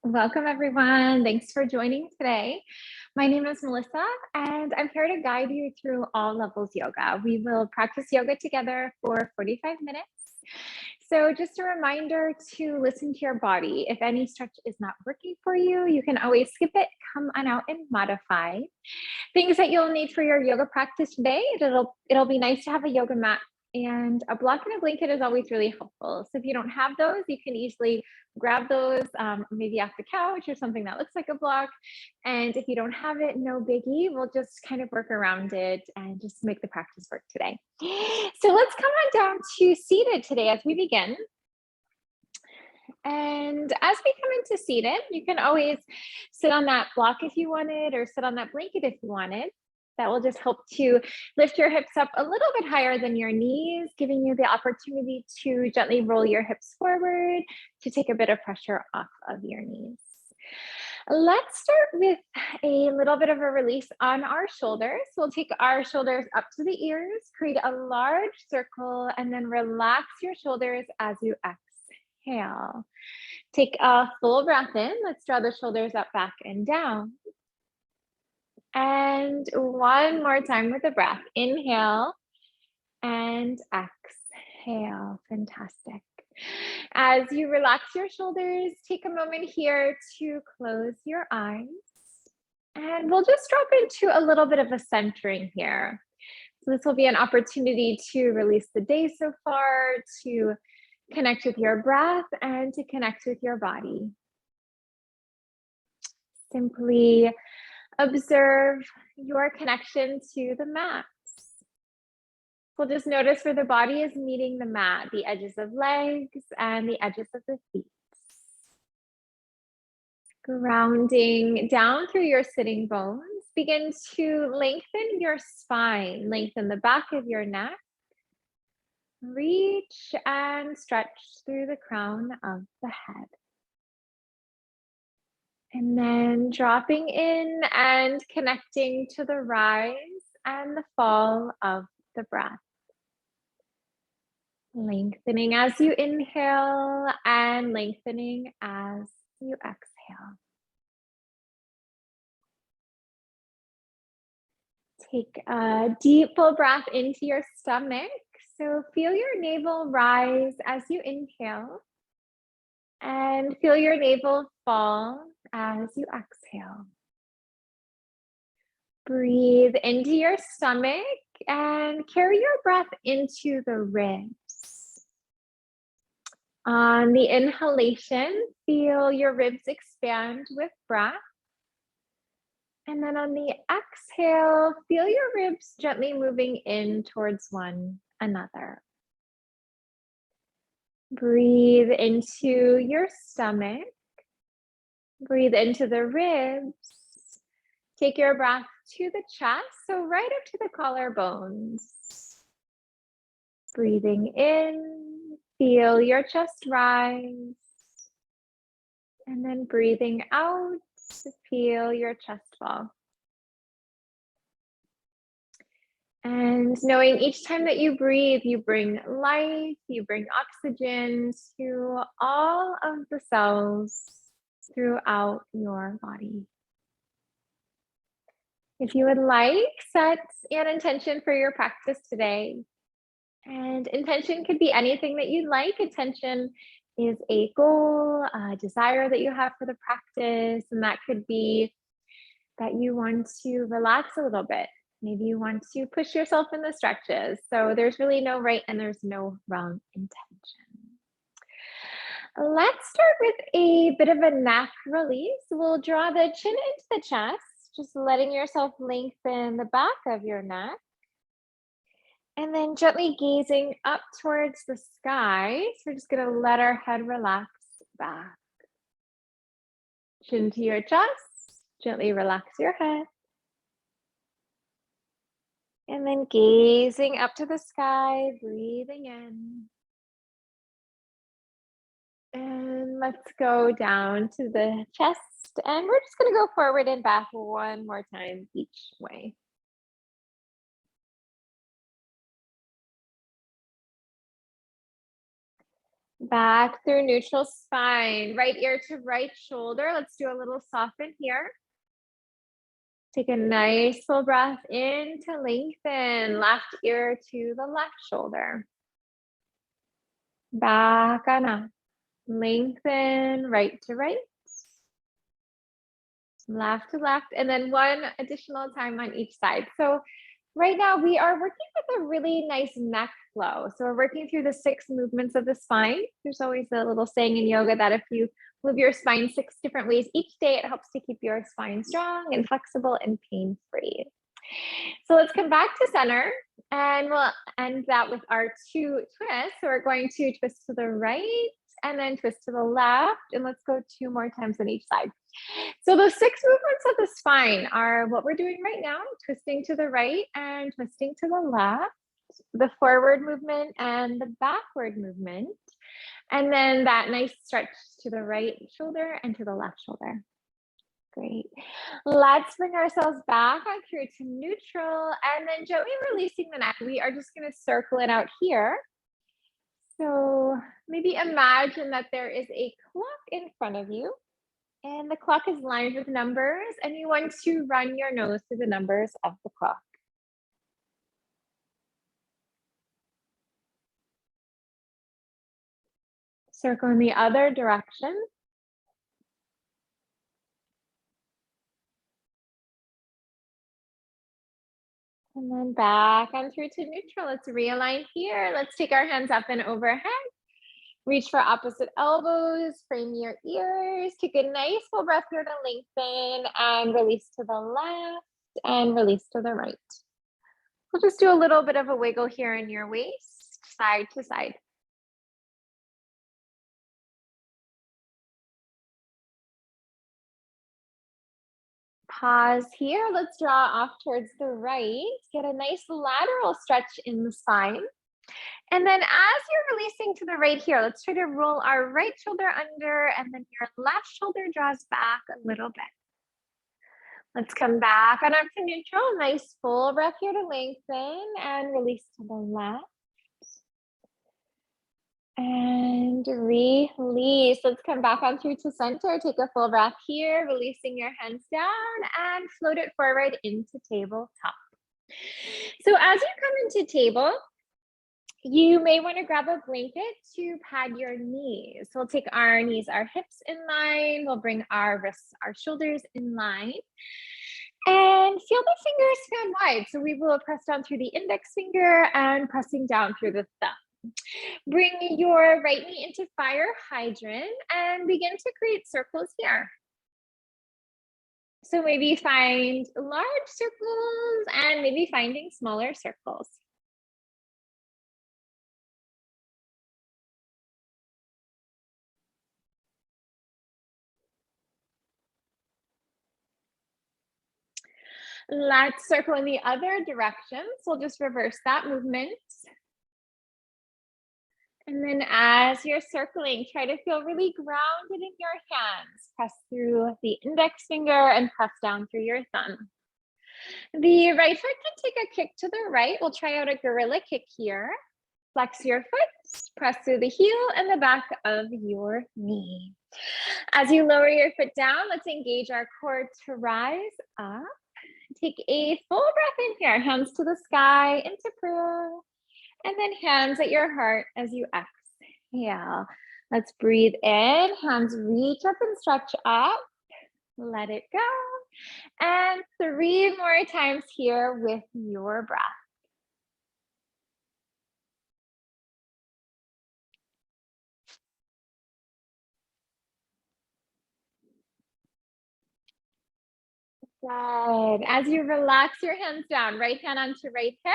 Welcome, everyone. Thanks for joining today. My name is Melissa, and I'm here to guide you through all levels yoga. We will practice yoga together for 45 minutes. So just a reminder to listen to your body. If any stretch is not working for you, you can always skip it, come on out and modify. Things that you'll need for your yoga practice today, it'll be nice to have a yoga mat, and a block and a blanket is always really helpful. So if you don't have those, you can easily grab those maybe off the couch or something that looks like a block. And if you don't have it, no biggie. We'll just kind of work around it and just make the practice work today. So let's come on down to seated today as we begin. And as we come into seated, you can always sit on that block if you wanted, or sit on that blanket if you wanted. That will just help to lift your hips up a little bit higher than your knees, giving you the opportunity to gently roll your hips forward to take a bit of pressure off of your knees. Let's start with a little bit of a release on our shoulders. We'll take our shoulders up to the ears, create a large circle, and then relax your shoulders as you exhale. Take a full breath in. Let's draw the shoulders up, back, and down. And one more time with the breath. Inhale and exhale. Fantastic. As you relax your shoulders, take a moment here to close your eyes. And we'll just drop into a little bit of a centering here. So this will be an opportunity to release the day so far, to connect with your breath, and to connect with your body. Simply observe your connection to the mat. We'll just notice where the body is meeting the mat, the edges of legs and the edges of the feet. Grounding down through your sitting bones, begin to lengthen your spine, lengthen the back of your neck. Reach and stretch through the crown of the head. And then dropping in and connecting to the rise and the fall of the breath. Lengthening as you inhale and lengthening as you exhale. Take a deep full breath into your stomach. So feel your navel rise as you inhale, and feel your navel fall as you exhale. Breathe into your stomach and carry your breath into the ribs. On the inhalation, feel your ribs expand with breath. And then on the exhale, feel your ribs gently moving in towards one another. Breathe into your stomach. Breathe into the ribs. Take your breath to the chest, so right up to the collarbones. Breathing in, feel your chest rise. And then breathing out, feel your chest fall. And knowing each time that you breathe, you bring life, you bring oxygen to all of the cells throughout your body. If you would like, set an intention for your practice today. And intention could be anything that you'd like. Intention is a goal, a desire that you have for the practice, and that could be that you want to relax a little bit. Maybe you want to push yourself in the stretches. So there's really no right and there's no wrong intention. Let's start with a bit of a neck release. We'll draw the chin into the chest, just letting yourself lengthen the back of your neck. And then gently gazing up towards the sky. So we're just gonna let our head relax back. Chin to your chest, gently relax your head. And then gazing up to the sky, breathing in. And let's go down to the chest. And we're just gonna go forward and back one more time each way. Back through neutral spine, right ear to right shoulder. Let's do a little soften here. Take a nice full breath in to lengthen, left ear to the left shoulder. Back on up. Lengthen right to right, left to left, and then one additional time on each side. So right now we are working with a really nice neck flow. So we're working through the 6 movements of the spine. There's always a little saying in yoga that if you move your spine 6 different ways each day, it helps to keep your spine strong and flexible and pain-free. So let's come back to center and we'll end that with our 2 twists. So we're going to twist to the right and then twist to the left. And let's go 2 more times on each side. So those 6 movements of the spine are what we're doing right now, twisting to the right and twisting to the left, the forward movement and the backward movement. And then that nice stretch to the right shoulder and to the left shoulder. Great. Let's bring ourselves back on through to neutral and then gently releasing the neck. We are just going to circle it out here. So maybe imagine that there is a clock in front of you and the clock is lined with numbers and you want to run your nose through the numbers of the clock. Circle in the other direction. And then back on through to neutral. Let's realign here. Let's take our hands up and overhead. Reach for opposite elbows, frame your ears. Take a nice full breath here to lengthen and release to the left and release to the right. We'll just do a little bit of a wiggle here in your waist, side to side. Pause here. Let's draw off towards the right. Get a nice lateral stretch in the spine. And then as you're releasing to the right here, let's try to roll our right shoulder under and then your left shoulder draws back a little bit. Let's come back on up to neutral. Nice full breath here to lengthen and release to the left. And release. Let's come back on through to center. Take a full breath here, releasing your hands down and float it forward into tabletop. So as you come into table, you may want to grab a blanket to pad your knees. So we'll take our knees, our hips in line. We'll bring our wrists, our shoulders in line. And feel the fingers fan wide. So we will press down through the index finger and pressing down through the thumb. Bring your right knee into fire hydrant and begin to create circles here. So maybe find large circles and maybe finding smaller circles. Let's circle in the other direction. So we'll just reverse that movement. And then as you're circling, try to feel really grounded in your hands. Press through the index finger and press down through your thumb. The right foot can take a kick to the right. We'll try out a gorilla kick here. Flex your foot, press through the heel and the back of your knee. As you lower your foot down, let's engage our core to rise up. Take a full breath in here, hands to the sky into prayer. And then hands at your heart as you exhale. Let's breathe in, hands reach up and stretch up. Let it go. And 3 more times here with your breath. Good. As you relax your hands down, right hand onto right hip.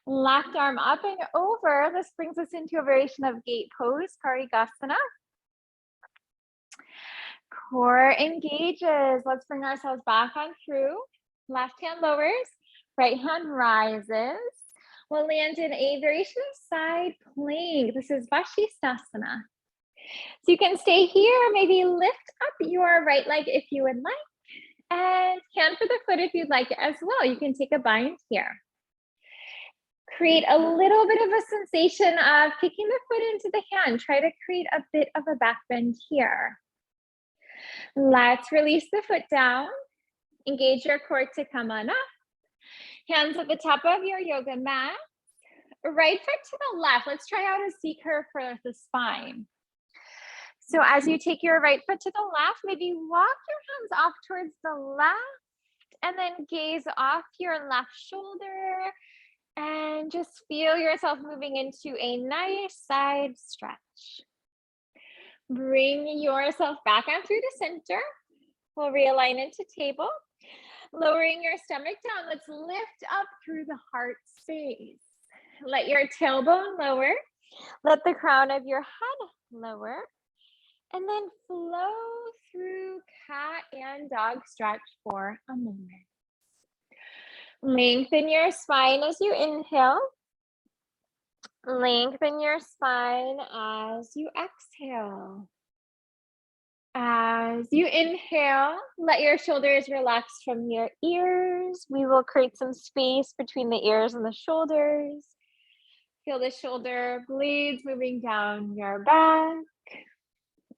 Left arm up and over. This brings us into a variation of gate pose, Parigasana. Core engages. Let's bring ourselves back on through. Left hand lowers, right hand rises. We'll land in a variation of side plank. This is Vashisthasana. So you can stay here, maybe lift up your right leg if you would like, and hand for the foot if you'd like as well. You can take a bind here. Create a little bit of a sensation of kicking the foot into the hand. Try to create a bit of a back bend here. Let's release the foot down. Engage your core to come on up. Hands at the top of your yoga mat. Right foot to the left. Let's try out a C curve for the spine. So as you take your right foot to the left, maybe walk your hands off towards the left and then gaze off your left shoulder and just feel yourself moving into a nice side stretch. Bring yourself back on through the center. We'll realign into table. Lowering your stomach down, let's lift up through the heart space. Let your tailbone lower. Let the crown of your head lower. And then flow through cat and dog stretch for a moment. Lengthen your spine as you inhale. Lengthen your spine as you exhale. As you inhale, let your shoulders relax from your ears. We will create some space between the ears and the shoulders. Feel the shoulder blades moving down your back.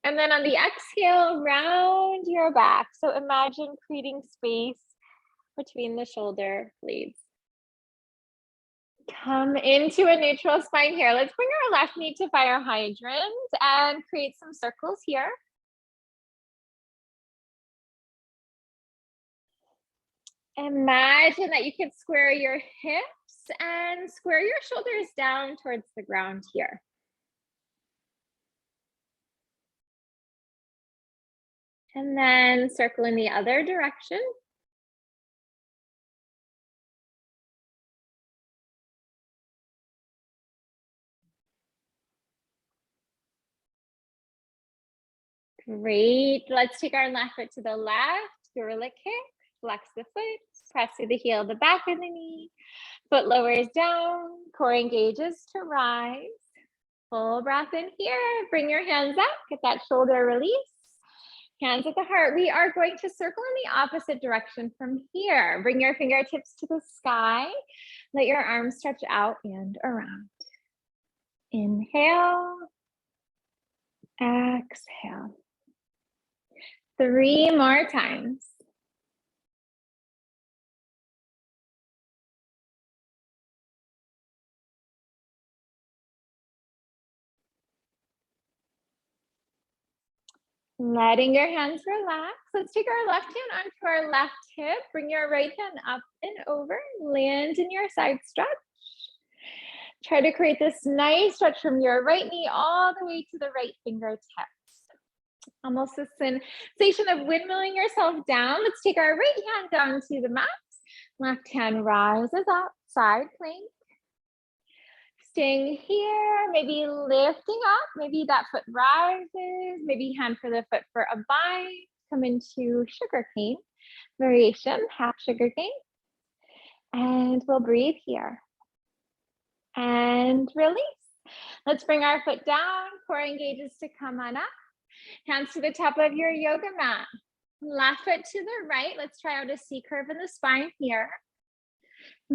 And then on the exhale, round your back. So imagine creating space between the shoulder blades. Come into a neutral spine here. Let's bring our left knee to fire hydrant and create some circles here. Imagine that you can square your hips and square your shoulders down towards the ground here. And then circle in the other direction. Great. Let's take our left foot to the left, gorilla kick. Flex the foot, press through the heel, the back of the knee. Foot lowers down, core engages to rise. Full breath in here. Bring your hands up, get that shoulder release. Hands at the heart. We are going to circle in the opposite direction from here. Bring your fingertips to the sky. Let your arms stretch out and around. Inhale. Exhale. 3 more times. Letting your hands relax. Let's take our left hand onto our left hip. Bring your right hand up and over. Land in your side stretch. Try to create this nice stretch from your right knee all the way to the right fingertips. Almost a sensation of windmilling yourself down. Let's take our right hand down to the mat. Left hand rises up, side plank. Staying here, maybe lifting up, maybe that foot rises, maybe hand for the foot for a bind. Come into sugar cane variation, half sugar cane. And we'll breathe here. And release. Let's bring our foot down, core engages to come on up. Hands to the top of your yoga mat. Left foot to the right. Let's try out a C curve in the spine here.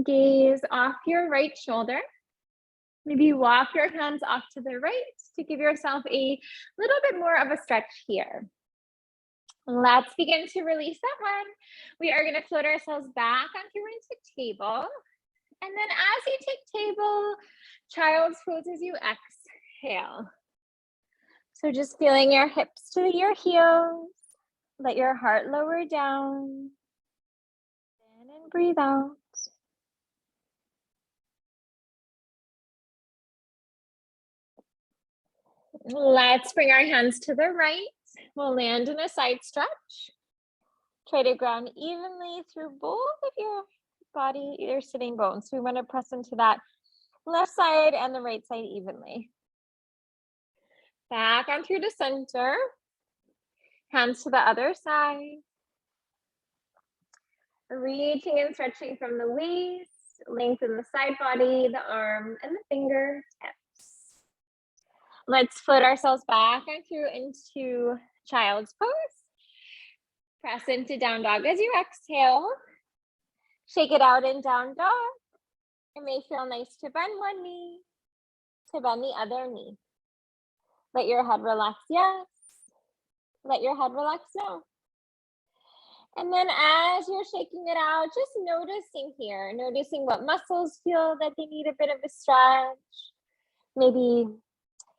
Gaze off your right shoulder. Maybe walk your hands off to the right to give yourself a little bit more of a stretch here. Let's begin to release that one. We are going to float ourselves back onto into table. And then as you take table, child's pose as you exhale. So just feeling your hips to your heels. Let your heart lower down. In and breathe out. Let's bring our hands to the right. We'll land in a side stretch. Try to ground evenly through both of your body, your sitting bones. So we want to press into that left side and the right side evenly. Back on through the center. Hands to the other side. Reaching and stretching from the waist. Lengthen the side body, the arm, and the fingertips. Let's float ourselves back on through into child's pose. Press into down dog as you exhale. Shake it out in down dog. It may feel nice to bend one knee, to bend the other knee. Let your head relax, yes. Let your head relax, no. And then as you're shaking it out, just noticing here, noticing what muscles feel that they need a bit of a stretch. Maybe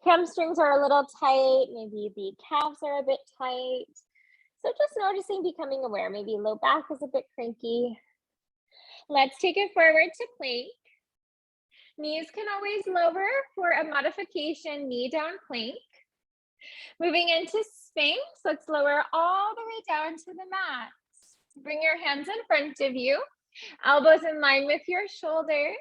hamstrings are a little tight, maybe the calves are a bit tight. So just noticing, becoming aware, maybe low back is a bit cranky. Let's take it forward to plank. Knees can always lower for a modification, knee down plank. Moving into Sphinx, let's lower all the way down to the mat. Bring your hands in front of you, elbows in line with your shoulders.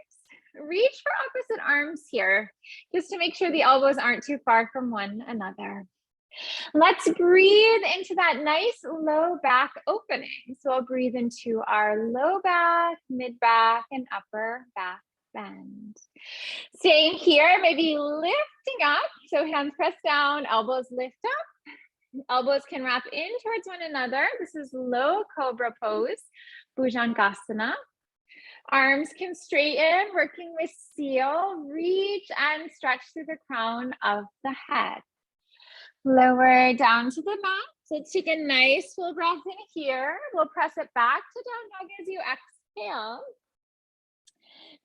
Reach for opposite arms here, just to make sure the elbows aren't too far from one another. Let's breathe into that nice low back opening. So we'll breathe into our low back, mid back, and upper back bend. Staying here, maybe lifting up. So hands press down, elbows lift up. Elbows can wrap in towards one another. This is low Cobra Pose, Bhujangasana. Arms can straighten, working with seal. Reach and stretch through the crown of the head. Lower down to the mat. So let's take a nice full breath in here. We'll press it back to down dog as you exhale.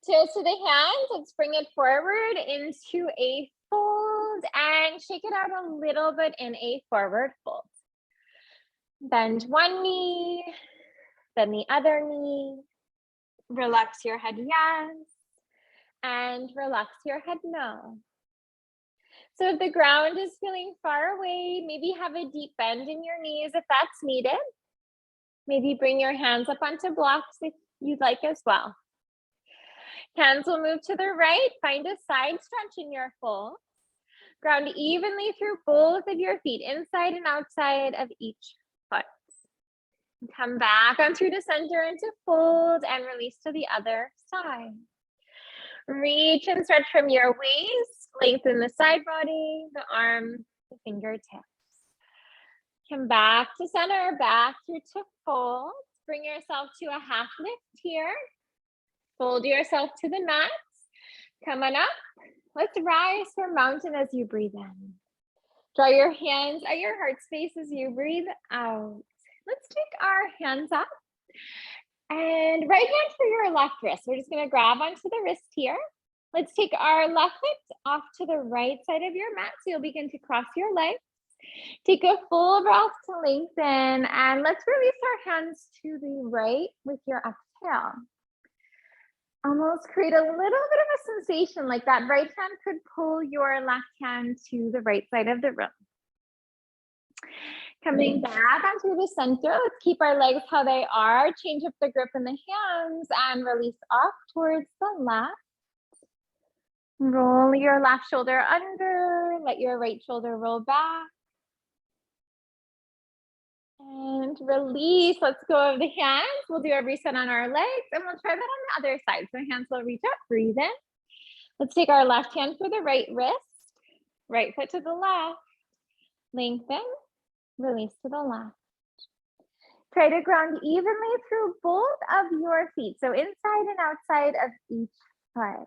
Toes to the hands. Let's bring it forward into a fold and shake it out a little bit in a forward fold. Bend one knee, then the other knee. Relax your head, yes, and relax your head, no. So if the ground is feeling far away, maybe have a deep bend in your knees if that's needed. Maybe bring your hands up onto blocks if you'd like as well. Hands will move to the right. Find a side stretch in your fold. Ground evenly through both of your feet, inside and outside of each foot. Come back on through the center into fold and release to the other side. Reach and stretch from your waist. Lengthen the side body, the arms, the fingertips. Come back to center, back through to fold. Bring yourself to a half lift here. Fold yourself to the mat. Come on up. Let's rise for mountain as you breathe in. Draw your hands at your heart space as you breathe out. Let's take our hands up. And right hand for your left wrist. We're just going to grab onto the wrist here. Let's take our left foot off to the right side of your mat. So you'll begin to cross your legs. Take a full breath to lengthen. And let's release our hands to the right with your exhale. Almost create a little bit of a sensation like that right hand could pull your left hand to the right side of the room. Coming back onto the center, let's keep our legs how they are. Change up the grip in the hands and release off towards the left. Roll your left shoulder under, let your right shoulder roll back. And release, let's go of the hands. We'll do a reset on our legs and we'll try that on the other side. So hands will reach up, breathe in. Let's take our left hand for the right wrist, right foot to the left, lengthen, release to the left. Try to ground evenly through both of your feet. So inside and outside of each foot.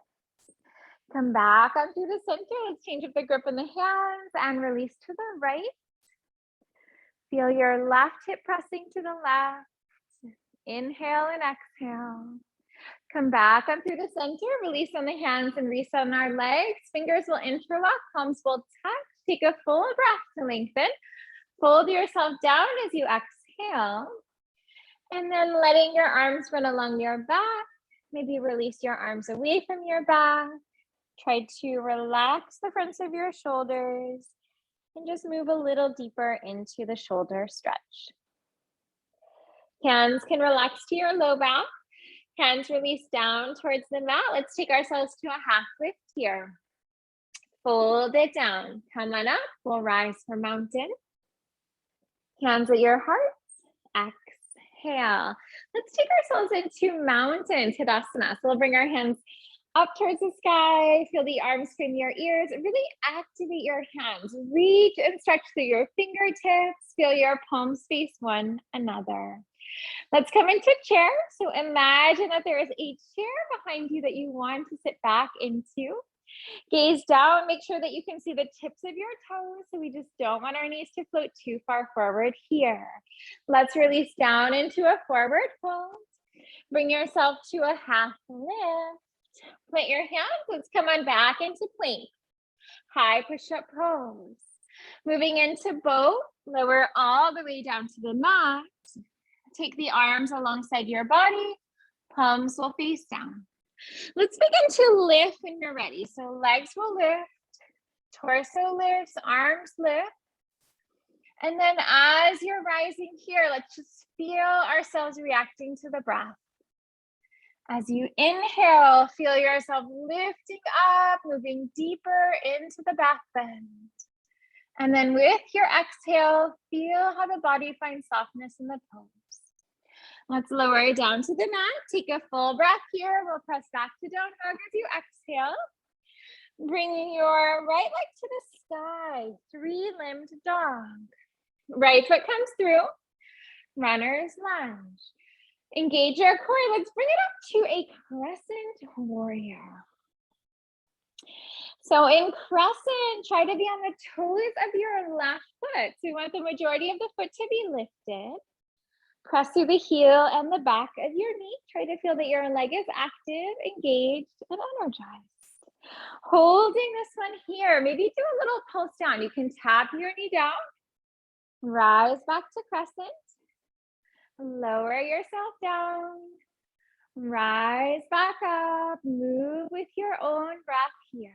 Come back onto the center. Let's change up the grip in the hands and release to the right. Feel your left hip pressing to the left. Inhale and exhale. Come back up through the center. Release on the hands and reset on our legs. Fingers will interlock. Palms will touch. Take a full breath to lengthen. Fold yourself down as you exhale. And then letting your arms run along your back. Maybe release your arms away from your back. Try to relax the fronts of your shoulders. And just move a little deeper into the shoulder stretch. Hands can relax to your low back. Hands release down towards the mat. Let's take ourselves to a half lift here. Fold it down. Come on up. We'll rise for mountain. Hands at your heart. Exhale. Let's take ourselves into mountain Tadasana. So we'll bring our hands up towards the sky, feel the arms from your ears, really activate your hands, reach and stretch through your fingertips, feel your palms face one another. Let's come into chair. So imagine that there is a chair behind you that you want to sit back into. Gaze down, make sure that you can see the tips of your toes. So we just don't want our knees to float too far forward here. Let's release down into a forward fold. Bring yourself to a half lift. Plant your hands. Let's come on back into plank. High push-up pose. Moving into boat, lower all the way down to the mat. Take the arms alongside your body. Palms will face down. Let's begin to lift when you're ready. So legs will lift, torso lifts, arms lift. And then as you're rising here, let's just feel ourselves reacting to the breath. As you inhale, feel yourself lifting up, moving deeper into the back bend. And then with your exhale, feel how the body finds softness in the pose. Let's lower down to the mat. Take a full breath here. We'll press back to down dog as you exhale. Bringing your right leg to the sky, three-limbed dog. Right foot comes through, runner's lunge. Engage your core. Let's bring it up to a crescent warrior. So in crescent, try to be on the toes of your left foot. So you want the majority of the foot to be lifted. Press through the heel and the back of your knee. Try to feel that your leg is active, engaged, and energized. Holding this one here, maybe do a little pulse down. You can tap your knee down, rise back to crescent, lower yourself down, rise back up, move with your own breath here.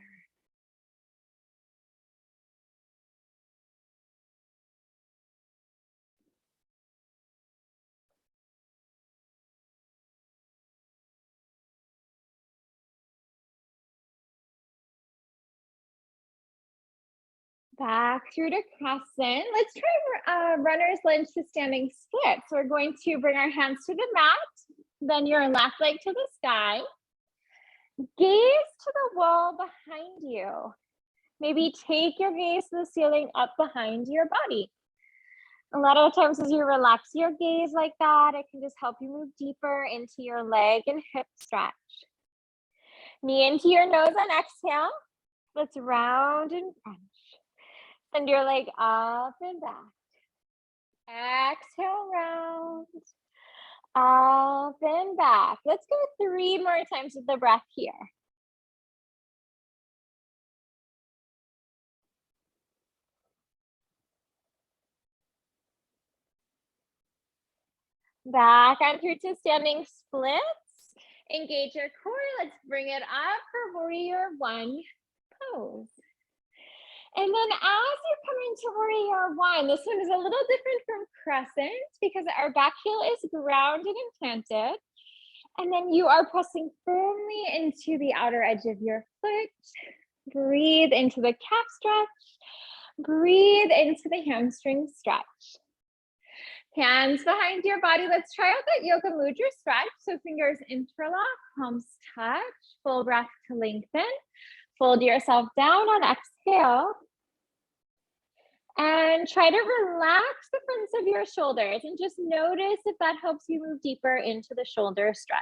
Back through to crescent. Let's try runner's lunge to standing split. So we're going to bring our hands to the mat, then your left leg to the sky. Gaze to the wall behind you. Maybe take your gaze to the ceiling up behind your body. A lot of times as you relax your gaze like that, it can just help you move deeper into your leg and hip stretch. Knee into your nose on exhale. Let's round and crunch. Send your leg up and back. Exhale, round. Up and back. Let's go 3 more times with the breath here. Back on through to standing splits. Engage your core. Let's bring it up for warrior one pose. And then as you come into warrior one, this one is a little different from crescent because our back heel is grounded and planted. And then you are pressing firmly into the outer edge of your foot. Breathe into the calf stretch. Breathe into the hamstring stretch. Hands behind your body. Let's try out that yoga mudra stretch. So fingers interlock, palms touch, full breath to lengthen. Fold yourself down on exhale. And try to relax the fronts of your shoulders and just notice if that helps you move deeper into the shoulder stretch.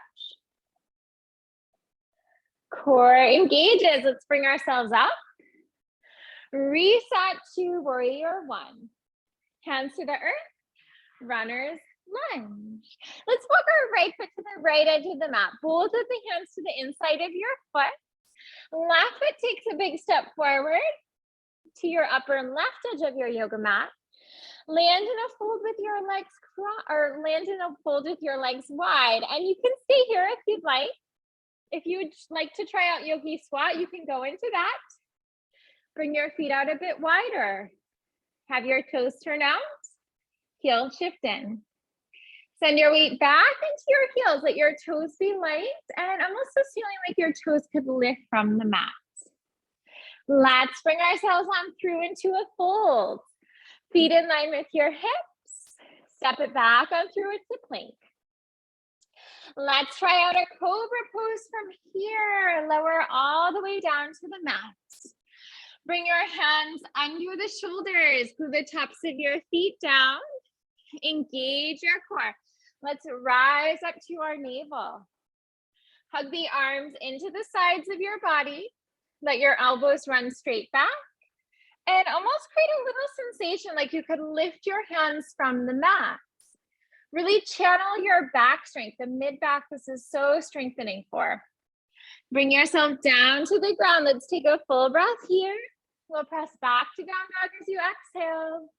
Core engages. Let's bring ourselves up. Reset to warrior one. Hands to the earth. Runner's lunge. Let's walk our right foot to the right edge of the mat. Both of the hands to the inside of your foot. Left foot takes a big step forward to your upper left edge of your yoga mat. Land in a fold with your legs land in a fold with your legs wide. And you can stay here if you'd like. If you would like to try out yogi squat, you can go into that. Bring your feet out a bit wider. Have your toes turn out. Heel shift in. Send your weight back into your heels. Let your toes be light and almost just feeling like your toes could lift from the mat. Let's bring ourselves on through into a fold. Feet in line with your hips. Step it back on through into plank. Let's try out a Cobra Pose from here. Lower all the way down to the mat. Bring your hands under the shoulders. Glue the tops of your feet down. Engage your core. Let's rise up to our navel. Hug the arms into the sides of your body. Let your elbows run straight back. And almost create a little sensation like you could lift your hands from the mat. Really channel your back strength, the mid-back. This is so strengthening for. Bring yourself down to the ground. Let's take a full breath here. We'll press back to down dog as you exhale.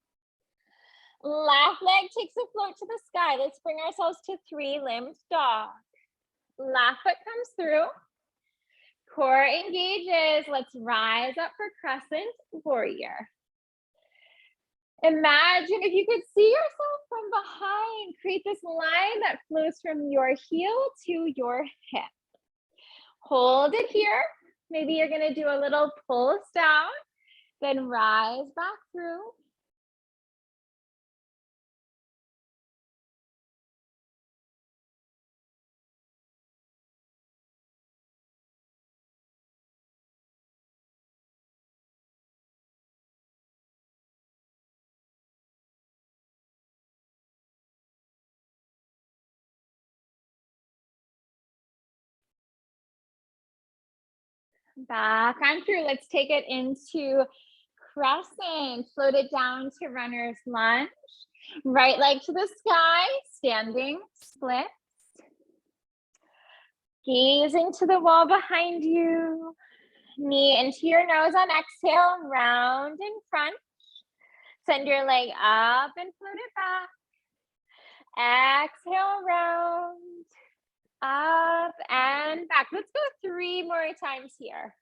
Left leg takes a float to the sky. Let's bring ourselves to three-limbed dog. Left foot comes through. Core engages. Let's rise up for Crescent Warrior. Imagine if you could see yourself from behind. Create this line that flows from your heel to your hip. Hold it here. Maybe you're going to do a little pulse down, then rise back through. Back on through. Let's take it into crescent. Float it down to runner's lunge. Right leg to the sky, standing splits. Gazing to the wall behind you. Knee into your nose on exhale, round in front. Send your leg up and float it back. Exhale, round. Up and back. Let's go 3 more times here.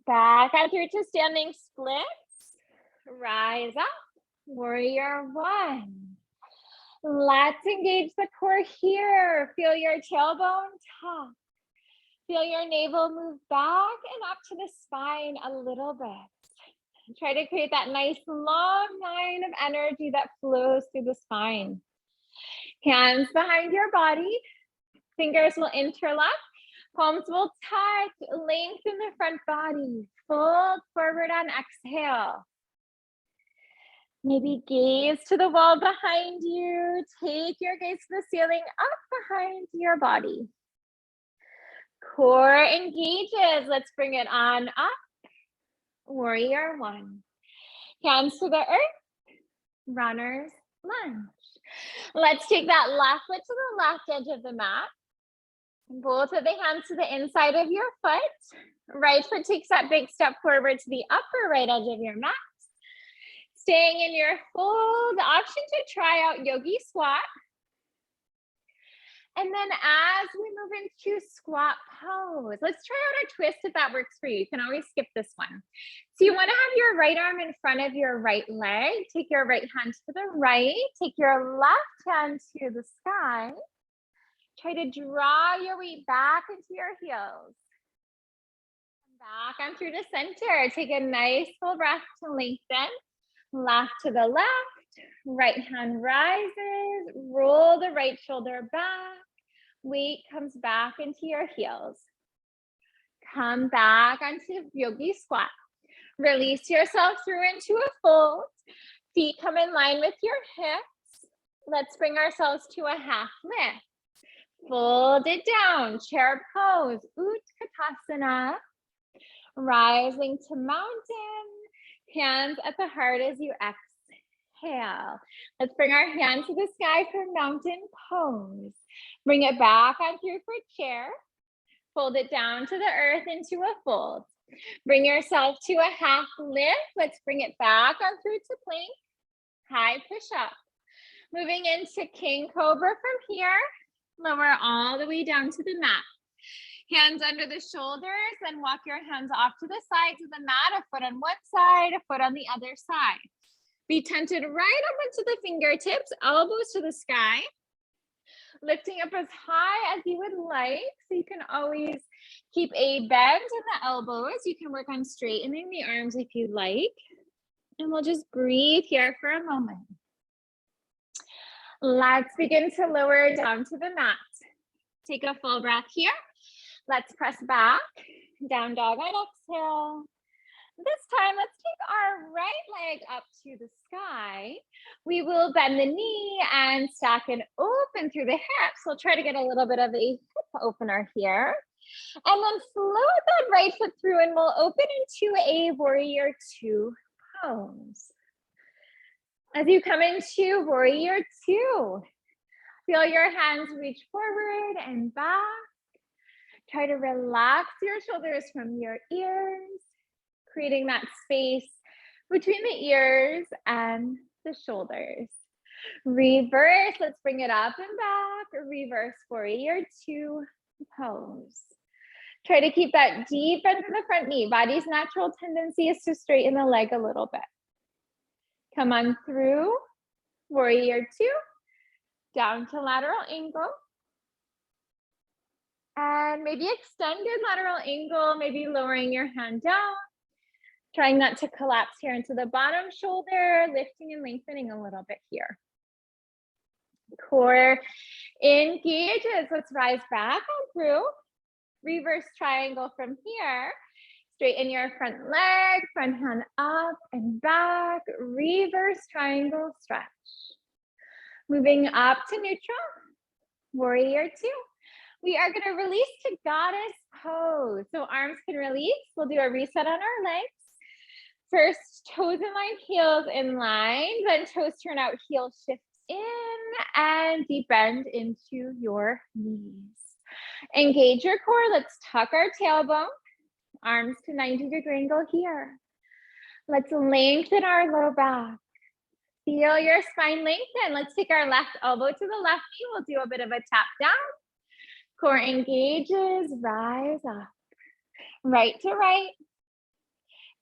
Back out through to standing splits. Rise up. Warrior 1. Let's engage the core here. Feel your tailbone tuck. Feel your navel move back and up to the spine a little bit. Try to create that nice long line of energy that flows through the spine. Hands behind your body. Fingers will interlock. Palms will touch. Lengthen the front body. Fold forward on exhale. Maybe gaze to the wall behind you. Take your gaze to the ceiling up behind your body. Core engages. Let's bring it on up. Warrior 1. Hands to the earth. Runner's lunge. Let's take that left foot to the left edge of the mat. Both of the hands to the inside of your foot. Right foot takes that big step forward to the upper right edge of your mat. Staying in your fold, option to try out Yogi squat. And then as we move into squat pose, let's try out a twist if that works for you. You can always skip this one. So you want to have your right arm in front of your right leg. Take your right hand to the right. Take your left hand to the sky. Try to draw your weight back into your heels. Back on through to center. Take a nice full breath to lengthen. Left to the left. Right hand rises. Roll the right shoulder back. Weight comes back into your heels. Come back onto Yogi squat. Release yourself through into a fold. Feet come in line with your hips. Let's bring ourselves to a half lift. Fold it down, chair pose, Utkatasana. Rising to mountain, hands at the heart as you exhale. Let's bring our hand to the sky for mountain pose. Bring it back on through for chair. Fold it down to the earth into a fold. Bring yourself to a half lift. Let's bring it back on through to plank. High push up. Moving into King Cobra from here. Lower all the way down to the mat. Hands under the shoulders, then walk your hands off to the sides of the mat, a foot on one side, a foot on the other side. Be tented right up into the fingertips, elbows to the sky. Lifting up as high as you would like. So you can always keep a bend in the elbows. You can work on straightening the arms if you like. And we'll just breathe here for a moment. Let's begin to lower down to the mat. Take a full breath here. Let's press back, down dog on exhale. This time, let's take our right leg up to the sky. We will bend the knee and stack it open through the hips. We'll try to get a little bit of a hip opener here. And then float that right foot through and we'll open into a warrior two pose. As you come into warrior two, feel your hands reach forward and back. Try to relax your shoulders from your ears, creating that space between the ears and the shoulders. Reverse, let's bring it up and back. Reverse warrior two pose. Try to keep that deep bend in the front knee. Body's natural tendency is to straighten the leg a little bit. Come on through, warrior two, down to lateral angle. And maybe extended lateral angle, maybe lowering your hand down. Trying not to collapse here into the bottom shoulder, lifting and lengthening a little bit here. Core engages. Let's rise back on through. Reverse triangle from here. Straighten your front leg, front hand up and back. Reverse triangle stretch. Moving up to neutral. Warrior two. We are going to release to goddess pose. So arms can release. We'll do a reset on our legs. First, toes in line, heels in line. Then toes turn out, heel shifts in and deep bend into your knees. Engage your core. Let's tuck our tailbone. Arms to 90-degree angle here. Let's lengthen our low back. Feel your spine lengthen. Let's take our left elbow to the left knee. We'll do a bit of a tap down. Core engages, rise up. Right to right.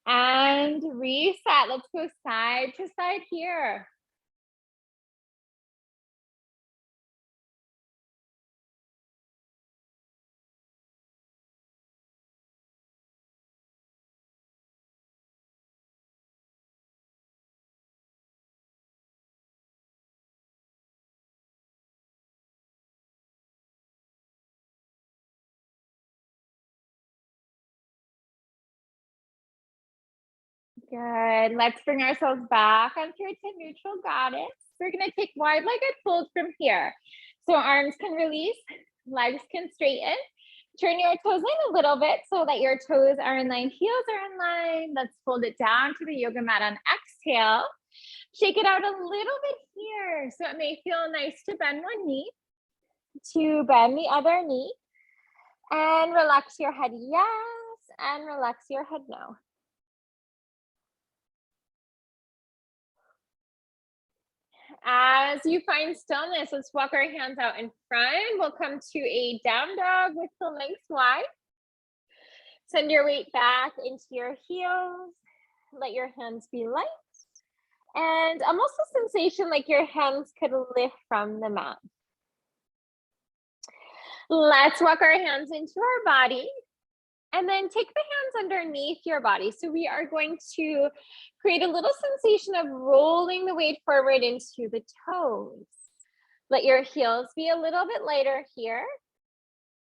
And reset. Let's go side to side here. Good. Let's bring ourselves back onto to neutral goddess. We're going to take wide-legged fold from here. So arms can release, legs can straighten. Turn your toes in a little bit so that your toes are in line, heels are in line. Let's fold it down to the yoga mat on exhale. Shake it out a little bit here. So it may feel nice to bend one knee, to bend the other knee, and relax your head yes, and relax your head no. As you find stillness, let's walk our hands out in front. We'll come to a down dog with the legs wide. Send your weight back into your heels. Let your hands be light. And almost a sensation like your hands could lift from the mat. Let's walk our hands into our body. And then take the hands underneath your body. So we are going to create a little sensation of rolling the weight forward into the toes. Let your heels be a little bit lighter here.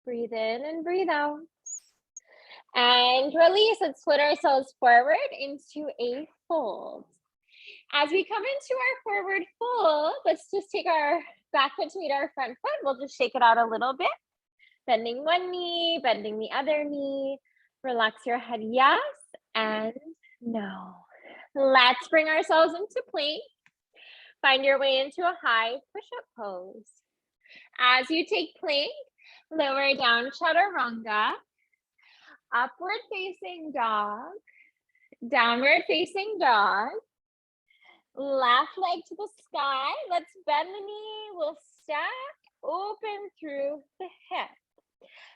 Breathe in and breathe out. And release. Let's split ourselves forward into a fold. As we come into our forward fold, let's just take our back foot to meet our front foot. We'll just shake it out a little bit. Bending one knee, bending the other knee. Relax your head yes and no. Let's bring ourselves into plank. Find your way into a high push-up pose. As you take plank, lower down chaturanga, upward facing dog, downward facing dog, left leg to the sky. Let's bend the knee. We'll stack open through the hip.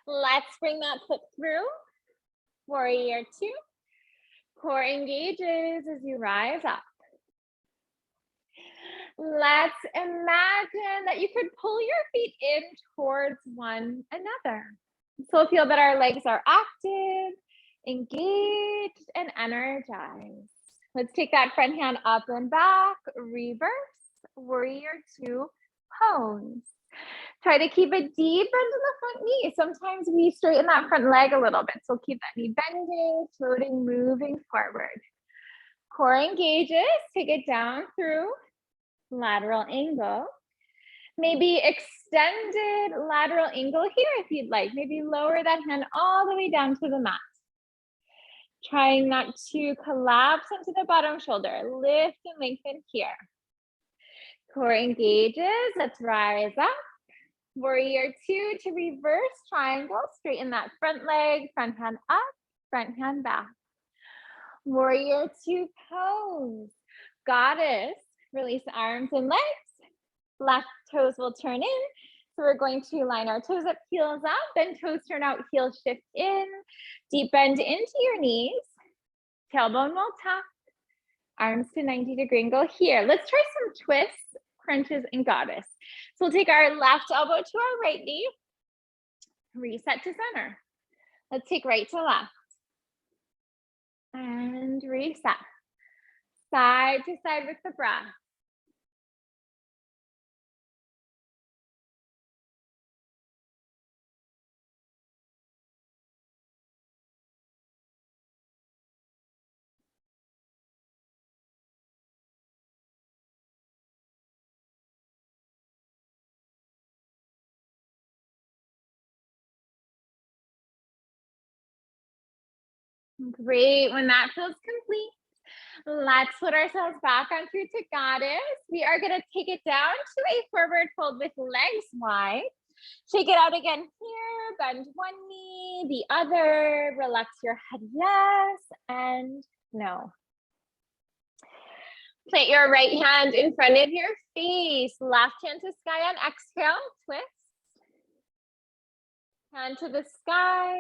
Let's bring that foot through. Warrior two. Core engages as you rise up. Let's imagine that you could pull your feet in towards one another. So feel that our legs are active, engaged, and energized. Let's take that front hand up and back. Reverse. Warrior two pose. Try to keep a deep bend in the front knee. Sometimes we straighten that front leg a little bit. So keep that knee bending, floating, moving forward. Core engages, take it down through lateral angle. Maybe extended lateral angle here if you'd like. Maybe lower that hand all the way down to the mat. Trying not to collapse into the bottom shoulder. Lift and lengthen here. Core engages, let's rise up. Warrior 2 to reverse triangle. Straighten that front leg, front hand up, front hand back. Warrior 2 pose. Goddess, release arms and legs. Left toes will turn in. So we're going to line our toes up, heels up, then toes turn out, heels shift in. Deep bend into your knees. Tailbone will tap. Arms to 90-degree angle here. Let's try some twists, crunches, and goddess. So we'll take our left elbow to our right knee. Reset to center. Let's take right to left. And reset. Side to side with the breath. Great. When that feels complete, let's put ourselves back onto to goddess. We are going to take it down to a forward fold with legs wide. Shake it out again here. Bend one knee, the other. Relax your head, yes and no. Plant your right hand in front of your face. Left hand to sky on exhale. Twist. Hand to the sky.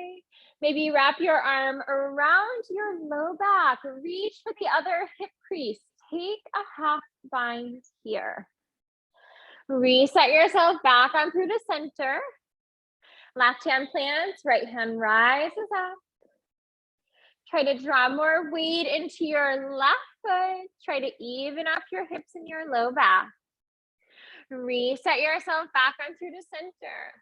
Maybe wrap your arm around your low back. Reach for the other hip crease. Take a half bind here. Reset yourself back on through the center. Left hand plants, right hand rises up. Try to draw more weight into your left foot. Try to even up your hips and your low back. Reset yourself back on through the center.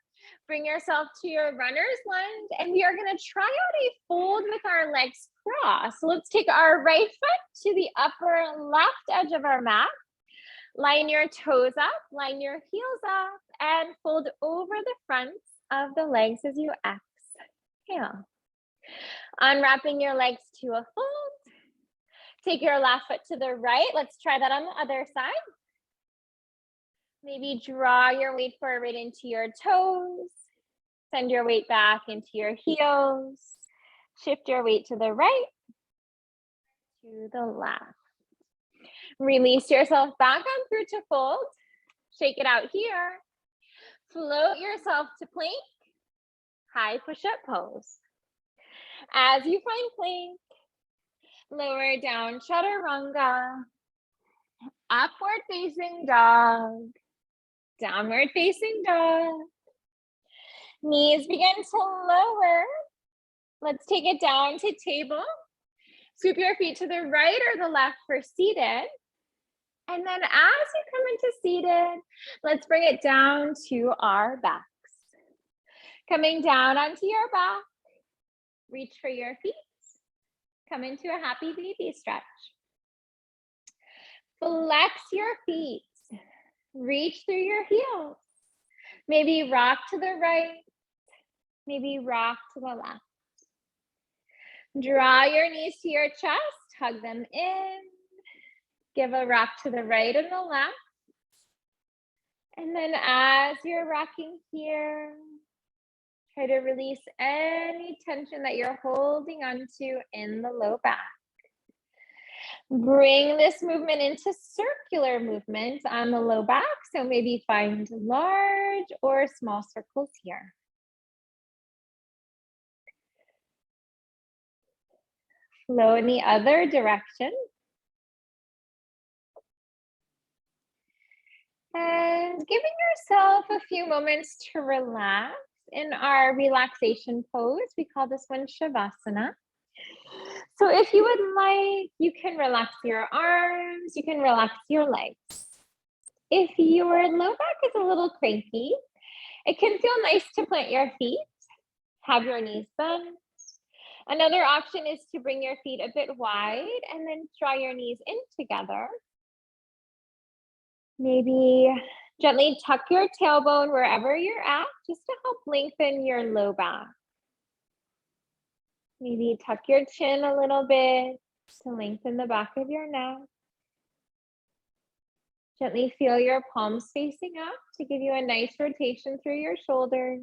Bring yourself to your runner's lunge, and we are going to try out a fold with our legs crossed. So let's take our right foot to the upper left edge of our mat. Line your toes up, line your heels up, and fold over the fronts of the legs as you exhale. Unwrapping your legs to a fold. Take your left foot to the right. Let's try that on the other side. Maybe draw your weight forward into your toes. Send your weight back into your heels. Shift your weight to the right, to the left. Release yourself back on through to fold. Shake it out here. Float yourself to plank. High push-up pose. As you find plank, lower down chaturanga. Upward facing dog. Downward facing dog. Knees begin to lower. Let's take it down to table. Scoop your feet to the right or the left for seated. And then as you come into seated, let's bring it down to our backs. Coming down onto your back. Reach for your feet. Come into a happy baby stretch. Flex your feet. Reach through your heels. Maybe rock to the right. Maybe rock to the left. Draw your knees to your chest. Hug them in. Give a rock to the right and the left. And then as you're rocking here, try to release any tension that you're holding onto in the low back. Bring this movement into circular movement on the low back. So maybe find large or small circles here. Flow in the other direction. And giving yourself a few moments to relax in our relaxation pose. We call this one Shavasana. So if you would like, you can relax your arms, you can relax your legs. If your low back is a little cranky, It can feel nice to plant your feet, have your knees bent. Another option is to bring your feet a bit wide and then draw your knees in together. Maybe gently tuck your tailbone wherever you're at, just to help lengthen your low back. Maybe tuck your chin a little bit to lengthen the back of your neck. Gently feel your palms facing up to give you a nice rotation through your shoulders.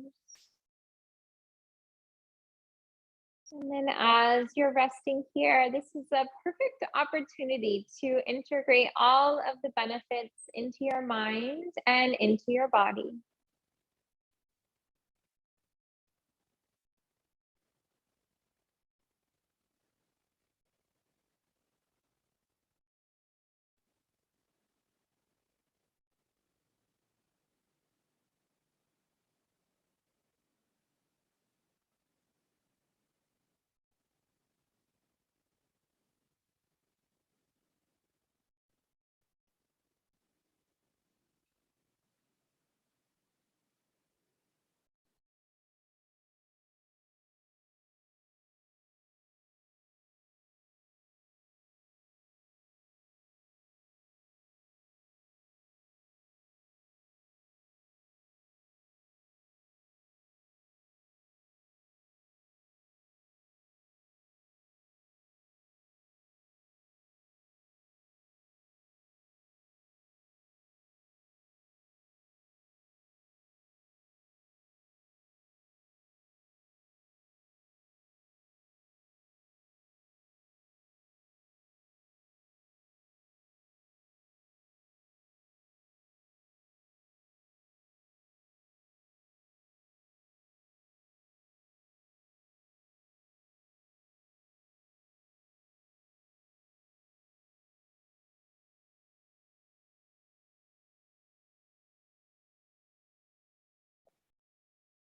And then as you're resting here, this is a perfect opportunity to integrate all of the benefits into your mind and into your body.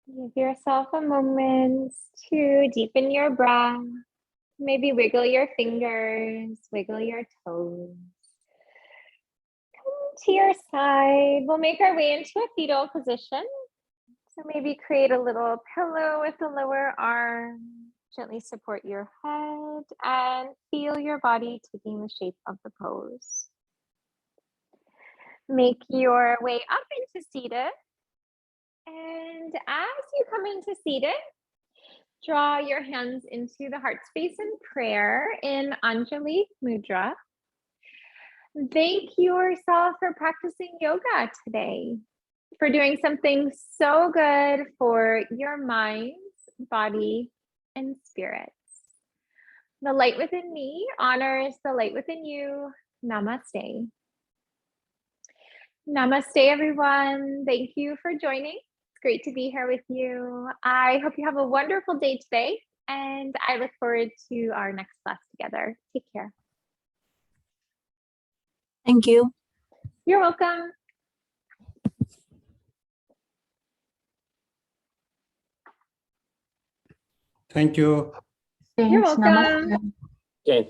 Give yourself a moment to deepen your breath. Maybe wiggle your fingers, wiggle your toes. Come to your side. We'll make our way into a fetal position. So maybe create a little pillow with the lower arm. Gently support your head and feel your body taking the shape of the pose. Make your way up into seated. And as you come into seated, draw your hands into the heart space in prayer in Anjali Mudra. Thank yourself for practicing yoga today, for doing something so good for your minds, body, and spirits. The light within me honors the light within you. Namaste. Namaste, everyone. Thank you for joining. It's great to be here with you. I hope you have a wonderful day today, and I look forward to our next class together. Take care. Thank you. You're welcome. Thank you. You're welcome. Okay,